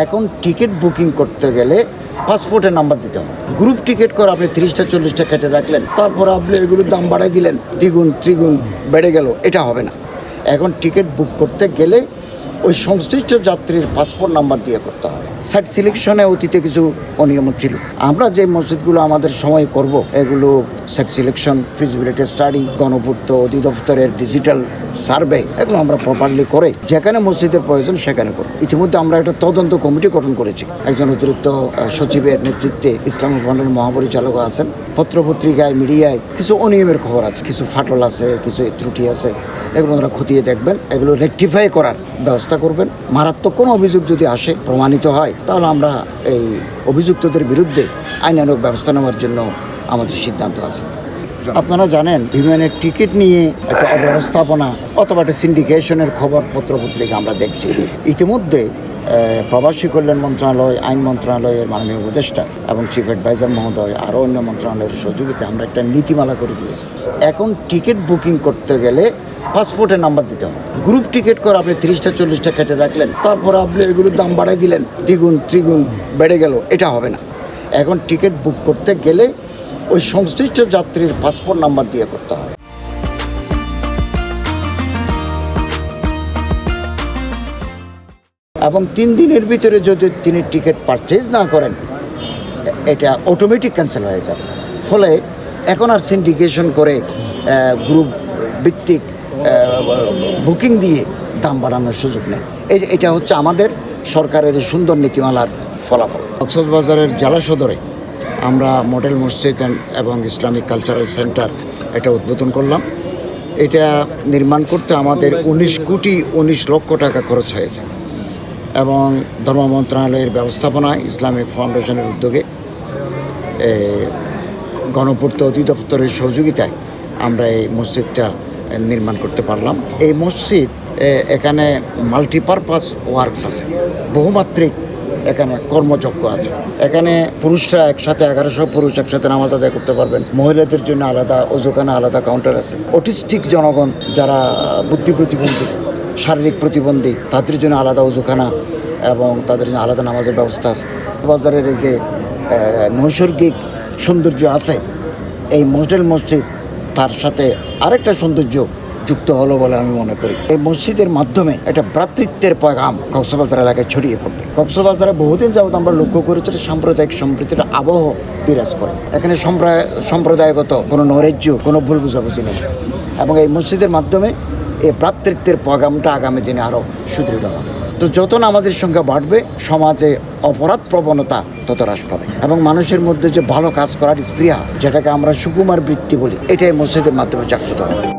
এখন ticket booking করতে গেলে পাসপোর্টের নাম্বার দিতে হবে। গ্রুপ টিকিট করে আপনি 30টা 40টা কেটে রাখলেন, তারপর আপনি এগুলোর দাম বাড়াই দিলেন, দ্বিগুণ ত্রিগুণ বেড়ে গেল, এটা হবে না। এখন টিকিট বুক করতে গেলে ওই সংশ্লিষ্ট যাত্রীর পাসপোর্ট নাম্বার দিয়ে করতে হবে। সাইট সিলেকশনে অতীতে কিছু অনিয়ম ছিল। আমরা যে মসজিদগুলো আমাদের সময় করব, এগুলো সাইট সিলেকশন, ফিজিবিলিটি স্টাডি, গণপূর্ত অধিদপ্তরের ডিজিটাল সার্ভে, এগুলো আমরা প্রপারলি করে যেখানে মসজিদের প্রয়োজন সেখানে করব। ইতিমধ্যে আমরা একটা তদন্ত কমিটি গঠন করেছি। একজন অতিরিক্ত সচিবের নেতৃত্বে ইসলামী ফাউন্ডেশনের মহাপরিচালক আছেন। পত্রপত্রিকায়, মিডিয়ায় কিছু অনিয়মের খবর আছে, কিছু ফাটল আছে, কিছু ত্রুটি আছে, এগুলো ওনারা খতিয়ে দেখবেন, এগুলো রেকটিফাই করার ব্যবস্থা করবেন। মারাত্মক কোনো অভিযোগ যদি আসে, প্রমাণিত হয়, তাহলে আমরা এই অভিযুক্তদের বিরুদ্ধে আইনানুগ ব্যবস্থা নেওয়ার জন্য আমাদের সিদ্ধান্ত আছে। আপনারা জানেন, বিমানের টিকিট নিয়ে একটা অব্যবস্থাপনা অথবা একটা সিন্ডিকেশনের খবর পত্রপত্রিকা আমরা দেখছি। ইতিমধ্যে প্রবাসী কল্যাণ মন্ত্রণালয়, আইন মন্ত্রণালয়ের মাননীয় উপদেষ্টা এবং চিফ অ্যাডভাইজার মহোদয়, আরও অন্য মন্ত্রণালয়ের সহযোগিতায় আমরা একটা নীতিমালা করে দিয়েছি। এখন টিকিট বুকিং করতে গেলে পাসপোর্টের নাম্বার দিতে হবে। গ্রুপ টিকিট করে আপনি 30টা 40টা কেটে রাখলেন, তারপর আপনি এগুলোর দাম বাড়াই দিলেন, দ্বিগুণ ত্রিগুণ বেড়ে গেল, এটা হবে না। এখন টিকিট বুক করতে গেলে ওই সংশ্লিষ্ট যাত্রীর পাসপোর্ট নাম্বার দিয়ে করতে হবে। এবং 3 দিনের ভিতরে যদি তিনি টিকিট পারচেজ না করেন, এটা অটোমেটিক ক্যান্সেল হয়ে যাবে। ফলে এখন আর সিন্ডিকেশন করে গ্রুপ ভিত্তিক বুকিং দিয়ে দাম বাড়ানোর সুযোগ নেই। এটা হচ্ছে আমাদের সরকারের সুন্দর নীতিমালার ফলাফল। কক্সবাজারের জেলা সদরে আমরা মডেল মসজিদ এবং ইসলামিক কালচারাল সেন্টার এটা উদ্বোধন করলাম। এটা নির্মাণ করতে আমাদের 19 লক্ষ টাকা খরচ হয়েছে এবং ধর্ম মন্ত্রণালয়ের ব্যবস্থাপনায়, ইসলামিক ফাউন্ডেশনের উদ্যোগে, গণপূর্ত অধিদপ্তরের সহযোগিতায় আমরা এই মসজিদটা নির্মাণ করতে পারলাম। এই মসজিদ, এখানে মাল্টিপারপাস ওয়ার্কস আছে, বহুমাত্রিক এখানে কর্মযজ্ঞ আছে। এখানে পুরুষরা একসাথে 1100 পুরুষ একসাথে নামাজ আদায় করতে পারবেন। মহিলাদের জন্য আলাদা ওযুখানা, আলাদা কাউন্টার আছে। অটিস্টিক জনগণ, যারা বুদ্ধি প্রতিবন্ধী, শারীরিক প্রতিবন্ধী, তাদের জন্য আলাদা ওযুখানা এবং তাদের জন্য আলাদা নামাজের ব্যবস্থা আছে। বাজারের এই যে নৈসর্গিক সৌন্দর্য আছে, এই মডেল মসজিদ তার সাথে আরেকটা সৌন্দর্য যুক্ত হলো বলে আমি মনে করি। এই মসজিদের মাধ্যমে একটা ভ্রাতৃত্বের পয়গাম কক্সবাজার এলাকায় ছড়িয়ে পড়বে। কক্সবাজারে বহুদিন যাবত আমরা লক্ষ্য করেছি সাম্প্রদায়িক সম্প্রীতির আবহ বিরাজ করে। এখানে সম্প্রদায়গত কোনো নৈরাজ্য, কোনো ভুল বুঝাবুঝি নেই এবং এই মসজিদের মাধ্যমে এই ভ্রাতৃত্বের পয়গামটা আগামী দিনে আরও সুদৃঢ় হবে। তো যত নামাজের সংখ্যা বাড়বে, সমাজে অপরাধ প্রবণতা তত হ্রাস পাবে এবং মানুষের মধ্যে যে ভালো কাজ করার স্পৃহা, যেটাকে আমরা সুকুমার বৃত্তি বলি, এটাই মসজিদের মাধ্যমে জাগ্রত হবে।